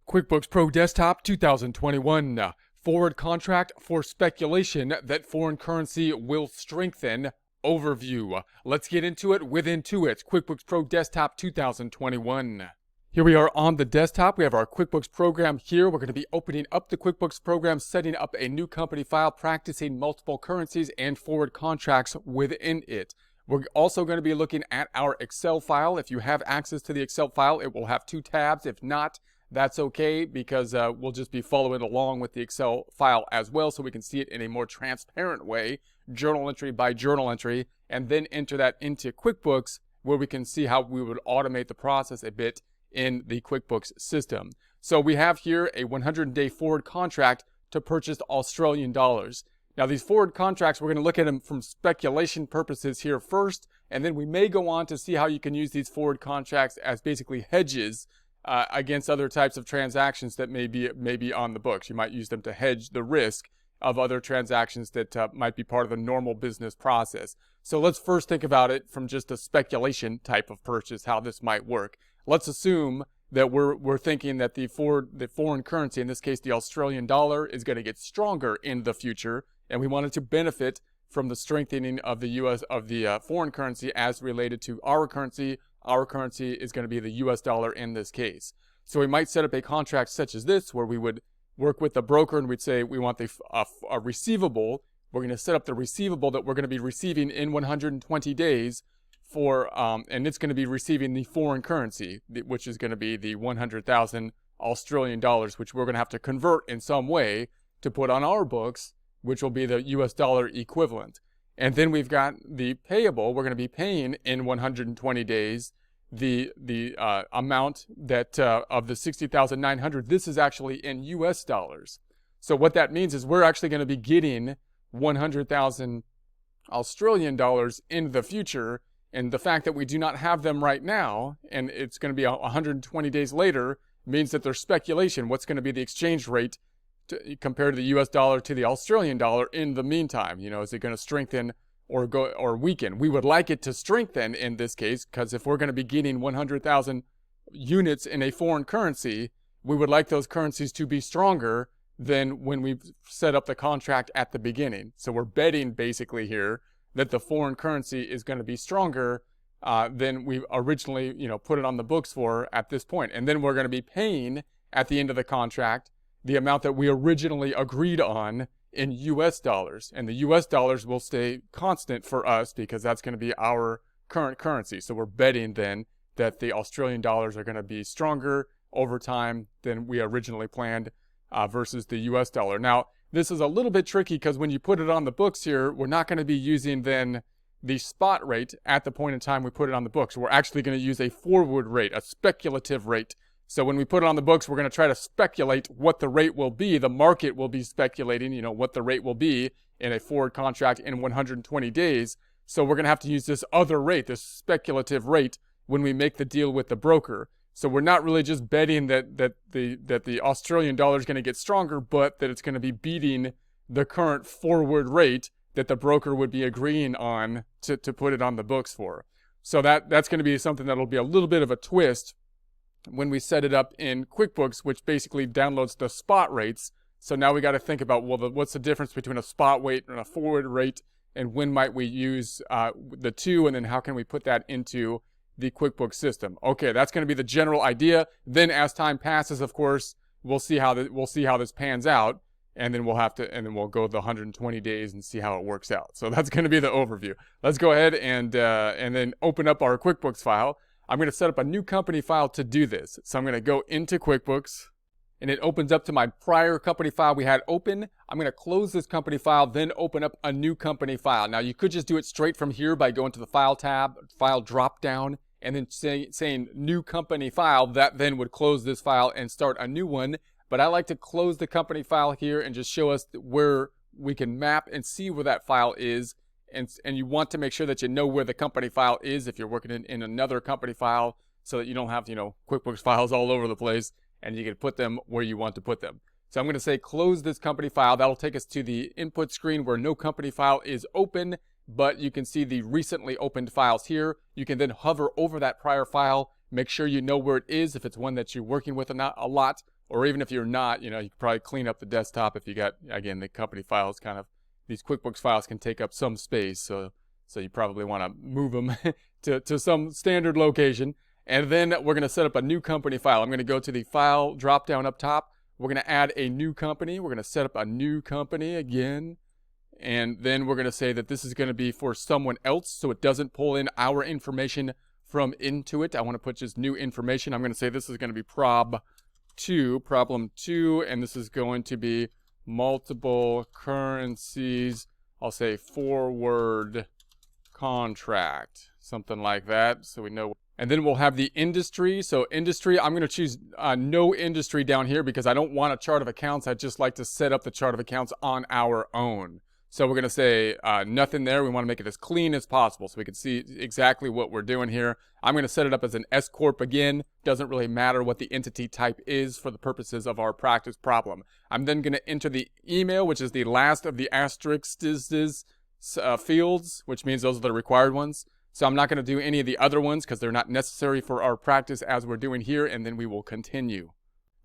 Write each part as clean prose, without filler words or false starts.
QuickBooks Pro Desktop 2021. Forward contract for speculation that foreign currency will strengthen. Overview. Let's get into it with Intuit. QuickBooks Pro Desktop 2021. Here we are on the desktop. We have our QuickBooks program here. We're going to be opening up the QuickBooks program, setting up a new company file, practicing multiple currencies and forward contracts within it. We're also going to be looking at our Excel file. If you have access to the Excel file, it will have two tabs. If not, that's okay, because we'll just be following along with the Excel file as well, so we can see it in a more transparent way, journal entry by journal entry, and then enter that into QuickBooks, where we can see how we would automate the process a bit in the QuickBooks system. So we have here a 100-day forward contract to purchase Australian dollars. Now, these forward contracts, we're going to look at them from speculation purposes here first, and then we may go on to see how you can use these forward contracts as basically hedges against other types of transactions that may be on the books. You might use them to hedge the risk of other transactions that might be part of the normal business process. So let's first think about it from just a speculation type of purchase, how this might work. Let's assume that we're thinking that the foreign currency, in this case the Australian dollar, is going to get stronger in the future, and we wanted to benefit from the strengthening of the foreign currency as related to our currency. Our currency is going to be the US dollar in this case. So we might set up a contract such as this, where we would work with the broker and we'd say we want a receivable. We're going to set up the receivable that we're going to be receiving in 120 days for, and it's going to be receiving the foreign currency, which is going to be the 100,000 Australian dollars, which we're going to have to convert in some way to put on our books, which will be the US dollar equivalent. And then we've got the payable. We're going to be paying in 120 days the amount that of the 60,900. This is actually in US dollars. So what that means is we're actually going to be getting 100,000 Australian dollars in the future. And the fact that we do not have them right now, and it's going to be 120 days later, means that there's speculation. What's going to be the exchange rate compared to the US dollar to the Australian dollar in the meantime? You know, is it going to strengthen or weaken? We would like it to strengthen in this case, because if we're going to be getting 100,000 units in a foreign currency, we would like those currencies to be stronger than when we set up the contract at the beginning. So we're betting basically here that the foreign currency is going to be stronger than we originally, put it on the books for at this point. And then we're going to be paying at the end of the contract the amount that we originally agreed on in US dollars. And the US dollars will stay constant for us because that's going to be our current currency. So we're betting then that the Australian dollars are going to be stronger over time than we originally planned versus the US dollar. Now, this is a little bit tricky because when you put it on the books here, we're not going to be using then the spot rate at the point in time we put it on the books. We're actually going to use a forward rate, a speculative rate. So when we put it on the books, we're going to try to speculate what the rate will be. The market will be speculating, what the rate will be in a forward contract in 120 days. So we're going to have to use this other rate, this speculative rate, when we make the deal with the broker. So we're not really just betting that the Australian dollar is going to get stronger, but that it's going to be beating the current forward rate that the broker would be agreeing on to put it on the books for. So that's going to be something that'll be a little bit of a twist when we set it up in QuickBooks, which basically downloads the spot rates. So now we got to think about, well, what's the difference between a spot rate and a forward rate, and when might we use the two, and then how can we put that into the QuickBooks system? Okay, that's going to be the general idea. Then as time passes, of course, we'll see how this pans out, and then we'll go the 120 days and see how it works out. So that's going to be the overview. Let's go ahead and then open up our QuickBooks file. I'm going to set up a new company file to do this. So I'm going to go into QuickBooks, and it opens up to my prior company file we had open. I'm going to close this company file, then open up a new company file. Now, you could just do it straight from here by going to the File tab, File drop down, and then saying New Company File. That then would close this file and start a new one. But I like to close the company file here and just show us where we can map and see where that file is. And you want to make sure that you know where the company file is if you're working in another company file, so that you don't have, QuickBooks files all over the place, and you can put them where you want to put them. So I'm going to say close this company file. That'll take us to the input screen where no company file is open, but you can see the recently opened files here. You can then hover over that prior file, make sure you know where it is if it's one that you're working with a lot, or even if you're not, you can probably clean up the desktop if you got, again, the company files these QuickBooks files can take up some space, so you probably want to move them to some standard location. And then we're going to set up a new company file. I'm going to go to the file drop down up top. We're going to add a new company. We're going to set up a new company again. And then we're going to say that this is going to be for someone else, so it doesn't pull in our information from Intuit. I want to put just new information. I'm going to say this is going to be problem 2, and this is going to be multiple currencies. I'll say forward contract, something like that, so we know. And then we'll have the industry. So industry, I'm going to choose no industry down here because I don't want a chart of accounts. I just like to set up the chart of accounts on our own. So we're going to say nothing there. We want to make it as clean as possible so we can see exactly what we're doing here. I'm going to set it up as an S Corp again. Doesn't really matter what the entity type is for the purposes of our practice problem. I'm then going to enter the email, which is the last of the asterisks fields, which means those are the required ones. So I'm not going to do any of the other ones because they're not necessary for our practice as we're doing here, and then we will continue.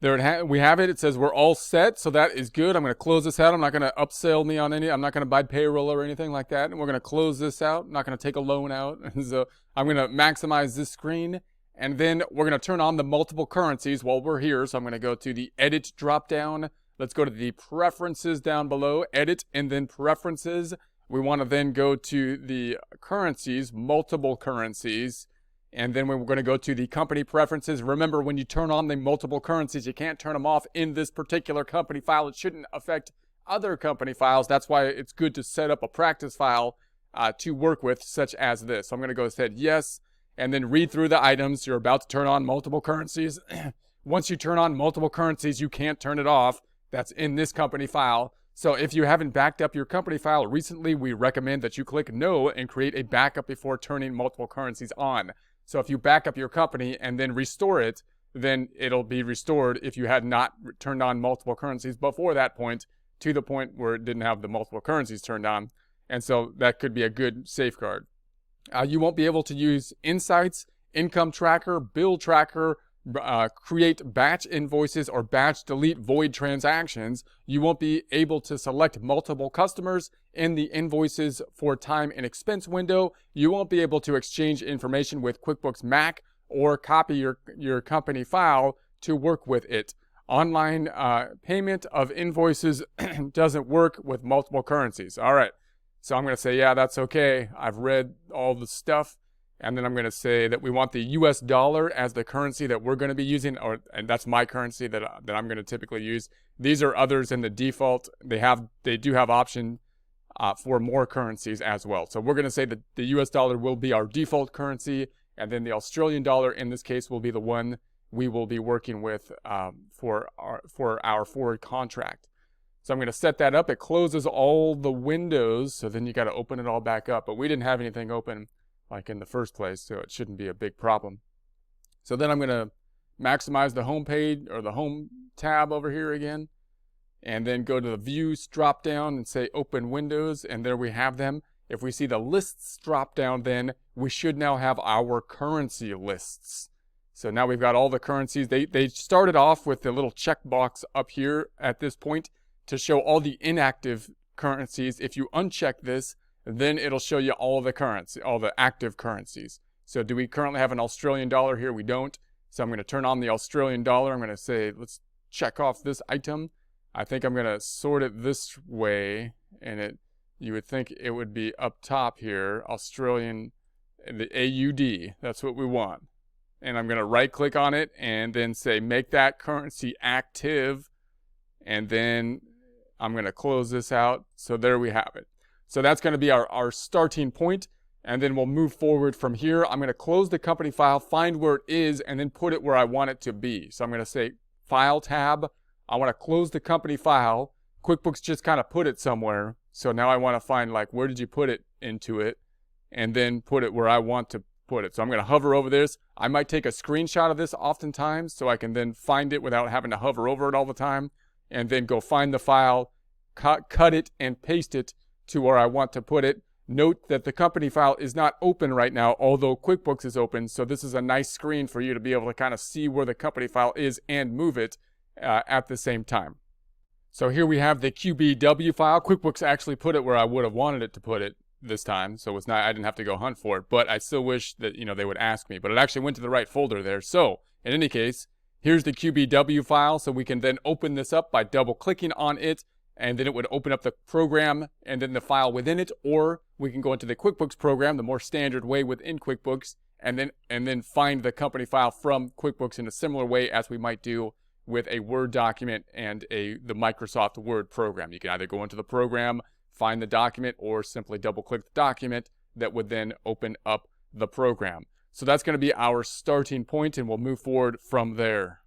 There we have it. It says we're all set, so that is good. I'm going to close this out. I'm not going to upsell me on any. I'm not going to buy payroll or anything like that. And we're going to close this out. I'm not going to take a loan out. So I'm going to maximize this screen, and then we're going to turn on the multiple currencies while we're here. So I'm going to go to the Edit drop-down. Let's go to the Preferences down below, Edit, and then Preferences. We want to then go to the Currencies, multiple currencies. And then we're going to go to the company preferences. Remember, when you turn on the multiple currencies, you can't turn them off in this particular company file. It shouldn't affect other company files. That's why it's good to set up a practice file to work with, such as this. So I'm going to go ahead, yes, and then read through the items. You're about to turn on multiple currencies. Once you turn on multiple currencies, you can't turn it off. That's in this company file. So if you haven't backed up your company file recently, we recommend that you click no and create a backup before turning multiple currencies on. So if you back up your company and then restore it, then it'll be restored if you had not turned on multiple currencies before that point, to the point where it didn't have the multiple currencies turned on. And so that could be a good safeguard. You won't be able to use Insights, Income Tracker, Bill Tracker, create batch invoices, or batch delete void transactions. You won't be able to select multiple customers in the invoices for time and expense window. You won't be able to exchange information with QuickBooks Mac or copy your company file to work with it. Online payment of invoices doesn't work with multiple currencies. All right, so I'm going to say, yeah, that's okay. I've read all the stuff. And then I'm going to say that we want the US dollar as the currency that we're going to be using, and that's my currency that I'm going to typically use. These are others in the default. They do have option for more currencies as well. So we're going to say that the US dollar will be our default currency, and then the Australian dollar in this case will be the one we will be working with for our forward contract. So I'm going to set that up. It closes all the windows, so then you got to open it all back up. But we didn't have anything open like in the first place, so it shouldn't be a big problem. So then I'm going to maximize the home page or the home tab over here again, and then go to the views drop down and say open windows, and there we have them. If we see the lists drop down, then we should now have our currency lists. So now we've got all the currencies. They started off with the little checkbox up here at this point to show all the inactive currencies. If you uncheck this, then it'll show you all the active currencies. So do we currently have an Australian dollar here? We don't. So I'm going to turn on the Australian dollar. I'm going to say, let's check off this item. I think I'm going to sort it this way, and you would think it would be up top here, Australian, the AUD. That's what we want. And I'm going to right click on it and then say make that currency active, and then I'm going to close this out. So there we have it. So that's going to be our starting point, and then we'll move forward from here. I'm going to close the company file, find where it is, and then put it where I want it to be. So I'm going to say File tab. I want to close the company file. QuickBooks just kind of put it somewhere. So now I want to find, like, where did you put it into it, and then put it where I want to put it. So I'm going to hover over this. I might take a screenshot of this oftentimes so I can then find it without having to hover over it all the time, and then go find the file, cut it, and paste it to where I want to put it. Note that the company file is not open right now, although QuickBooks is open, so this is a nice screen for you to be able to kind of see where the company file is and move it. at the same time. So here we have the QBW file. QuickBooks actually put it where I would have wanted it to put it this time, so it's not, I didn't have to go hunt for it, but I still wish that, they would ask me, but it actually went to the right folder there. So in any case, here's the QBW file, so we can then open this up by double clicking on it, and then it would open up the program and then the file within it, or we can go into the QuickBooks program, the more standard way within QuickBooks, and then find the company file from QuickBooks in a similar way as we might do with a Word document and the Microsoft Word program. You can either go into the program, find the document, or simply double click the document that would then open up the program. So that's going to be our starting point, and we'll move forward from there.